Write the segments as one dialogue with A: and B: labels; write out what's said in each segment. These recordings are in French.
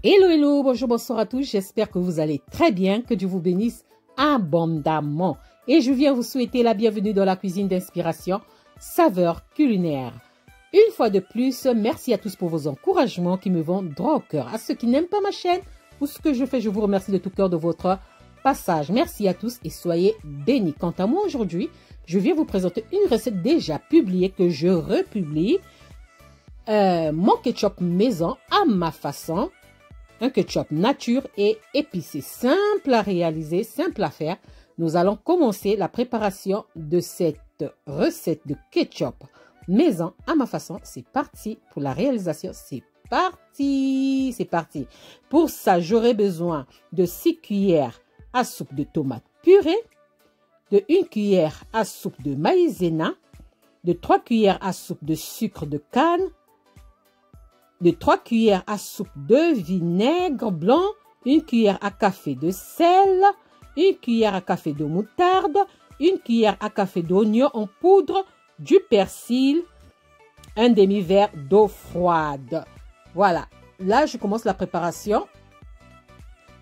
A: Hello, hello, bonjour, bonsoir à tous. J'espère que vous allez très bien, que Dieu vous bénisse abondamment. Et je viens vous souhaiter la bienvenue dans la cuisine d'inspiration Saveurs culinaires. Une fois de plus, merci à tous pour vos encouragements qui me vont droit au cœur. À ceux qui n'aiment pas ma chaîne ou ce que je fais, je vous remercie de tout cœur de votre passage. Merci à tous et soyez bénis. Quant à moi aujourd'hui, je viens vous présenter une recette déjà publiée que je republie. Mon ketchup maison à ma façon. Un ketchup nature et épicé, simple à réaliser, simple à faire. Nous allons commencer la préparation de cette recette de ketchup maison à ma façon. C'est parti pour la réalisation, c'est parti, c'est parti. Pour ça, j'aurai besoin de 6 cuillères à soupe de tomates purée, de 1 cuillère à soupe de maïzena, de 3 cuillères à soupe de sucre de canne, de 3 cuillères à soupe de vinaigre blanc, 1 cuillère à café de sel, 1 cuillère à café de moutarde, 1 cuillère à café d'oignon en poudre, du persil, un demi-verre d'eau froide. Voilà, là je commence la préparation.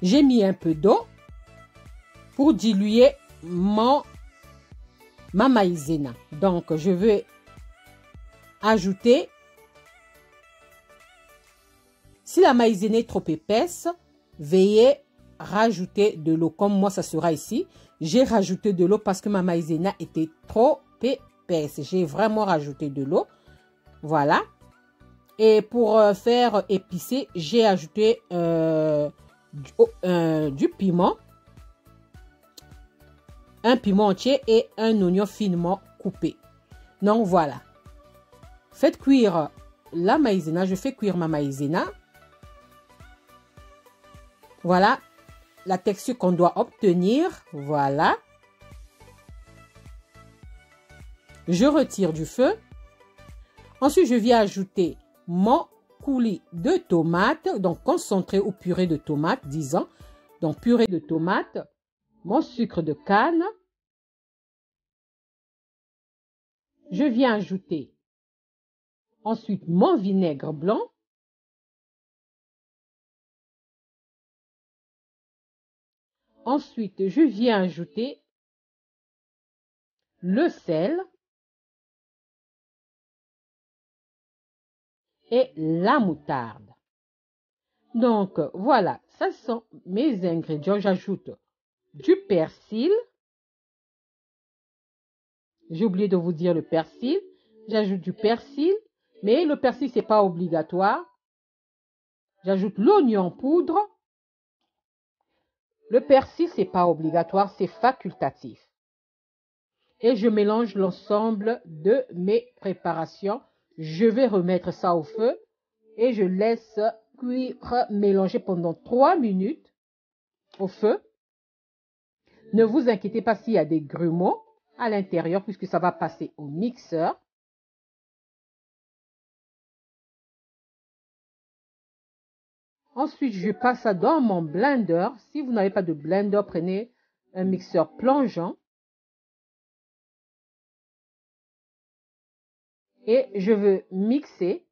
A: J'ai mis un peu d'eau pour diluer ma maïzena. Donc je vais ajouter. Si la maïzena est trop épaisse, veuillez rajouter de l'eau. Comme moi, ça sera ici. J'ai rajouté de l'eau parce que ma maïzena était trop épaisse. J'ai vraiment rajouté de l'eau. Voilà. Et pour faire épicer, j'ai ajouté du piment. Un piment entier et un oignon finement coupé. Donc voilà. Faites cuire la maïzena. Je fais cuire ma maïzena. Voilà la texture qu'on doit obtenir. Voilà. Je retire du feu. Ensuite, je viens ajouter mon coulis de tomates, donc concentré ou purée de tomates, disons. Donc, purée de tomates, mon sucre de canne. Je viens ajouter ensuite mon vinaigre blanc. Ensuite, je viens ajouter le sel et la moutarde. Donc, voilà, ça sont mes ingrédients. J'ajoute du persil. J'ai oublié de vous dire le persil. J'ajoute du persil, mais le persil, ce n'est pas obligatoire. J'ajoute l'oignon en poudre. Le persil, ce n'est pas obligatoire, c'est facultatif. Et je mélange l'ensemble de mes préparations. Je vais remettre ça au feu et je laisse cuire, mélanger pendant 3 minutes au feu. Ne vous inquiétez pas s'il y a des grumeaux à l'intérieur puisque ça va passer au mixeur. Ensuite, je passe ça dans mon blender. Si vous n'avez pas de blender, prenez un mixeur plongeant. Et je veux mixer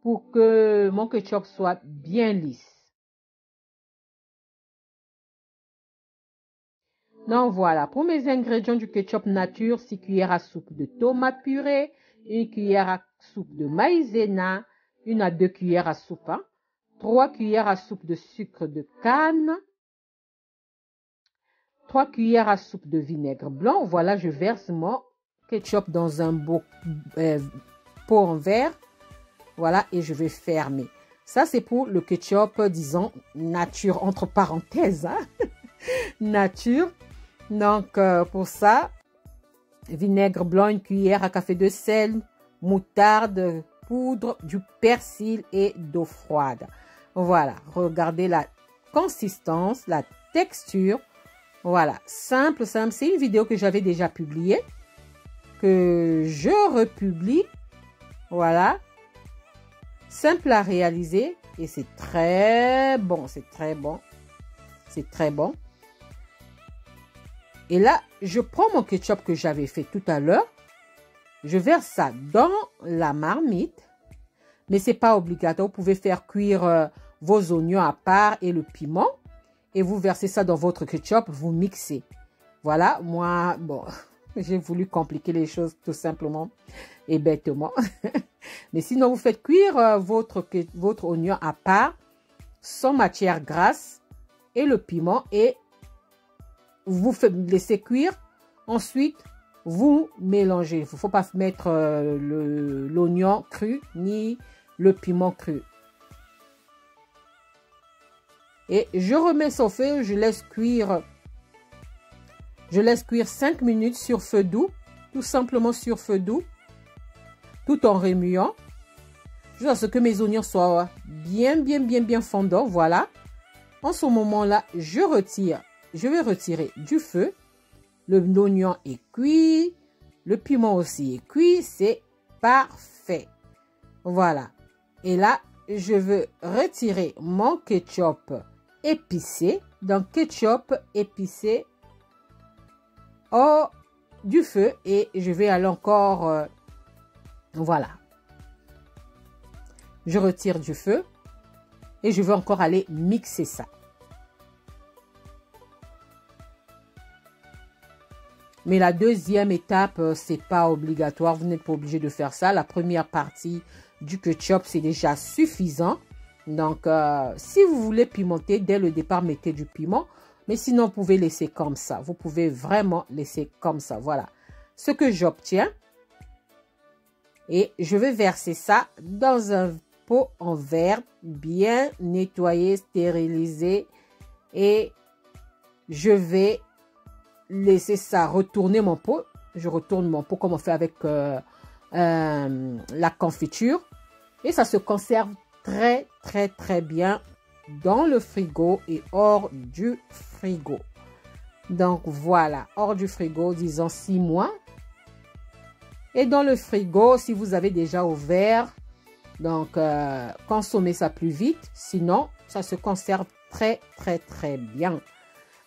A: pour que mon ketchup soit bien lisse. Donc voilà, pour mes ingrédients du ketchup nature, 6 cuillères à soupe de tomates purée, 1 cuillère à soupe de maïzena, 1 à 2 cuillères à soupe, 3 cuillères à soupe de sucre de canne, 3 cuillères à soupe de vinaigre blanc. Voilà, je verse mon ketchup dans un pot en verre. Voilà, et je vais fermer. Ça, c'est pour le ketchup, disons, nature, entre parenthèses. Hein? Nature. Donc, pour ça, vinaigre blanc, 1 cuillère à café de sel, moutarde, poudre, du persil et d'eau froide. Voilà, regardez la consistance, la texture. Voilà, simple, simple. C'est une vidéo que j'avais déjà publiée, que je republie. Voilà, simple à réaliser et c'est très bon, c'est très bon, c'est très bon. Et là, je prends mon ketchup que j'avais fait tout à l'heure, je verse ça dans la marmite, mais c'est pas obligatoire. Vous pouvez faire cuire vos oignons à part et le piment. Et vous versez ça dans votre ketchup, vous mixez. Voilà, moi, bon, j'ai voulu compliquer les choses tout simplement et bêtement. Mais sinon, vous faites cuire votre oignon à part, sans matière grasse et le piment. Et vous laissez cuire. Ensuite, vous mélangez. Il ne faut pas mettre l'oignon cru ni le piment cru. Et je remets ça au feu, je laisse cuire 5 minutes sur feu doux, tout simplement sur feu doux, tout en remuant, jusqu'à ce que mes oignons soient bien fondants, voilà. En ce moment-là, je vais retirer du feu. L'oignon est cuit, le piment aussi est cuit, c'est parfait. Voilà. Et là, je veux retirer mon ketchup épicé. Donc, ketchup épicé du feu. Et je vais aller encore... voilà. Je retire du feu. Et je vais encore aller mixer ça. Mais la deuxième étape, c'est pas obligatoire. Vous n'êtes pas obligé de faire ça. La première partie du ketchup, c'est déjà suffisant. Donc, si vous voulez pimenter, dès le départ, mettez du piment. Mais sinon, vous pouvez laisser comme ça. Vous pouvez vraiment laisser comme ça. Voilà ce que j'obtiens. Et je vais verser ça dans un pot en verre, bien nettoyé, stérilisé. Et je vais laisser ça retourner mon pot. Je retourne mon pot comme on fait avec la confiture. Et ça se conserve très bien dans le frigo et hors du frigo. Donc voilà, hors du frigo, disons 6 mois. Et dans le frigo, si vous avez déjà ouvert, donc consommez ça plus vite. Sinon, ça se conserve très bien.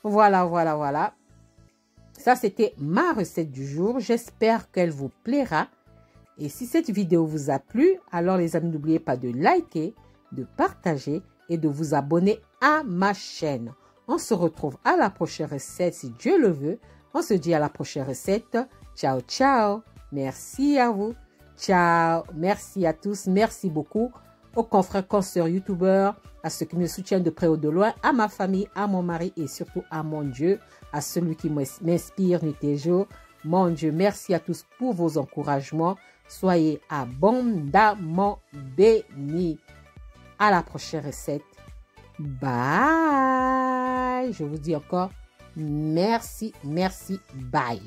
A: Voilà. Ça, c'était ma recette du jour. J'espère qu'elle vous plaira. Et si cette vidéo vous a plu, alors les amis, n'oubliez pas de liker, de partager et de vous abonner à ma chaîne. On se retrouve à la prochaine recette si Dieu le veut. On se dit à la prochaine recette. Ciao, ciao. Merci à vous. Ciao. Merci à tous. Merci beaucoup aux confrères, consoeurs, youtubeurs, à ceux qui me soutiennent de près ou de loin, à ma famille, à mon mari et surtout à mon Dieu, à celui qui m'inspire nuit et jour. Mon Dieu, merci à tous pour vos encouragements. Soyez abondamment bénis. À la prochaine recette. Bye. Je vous dis encore merci, bye.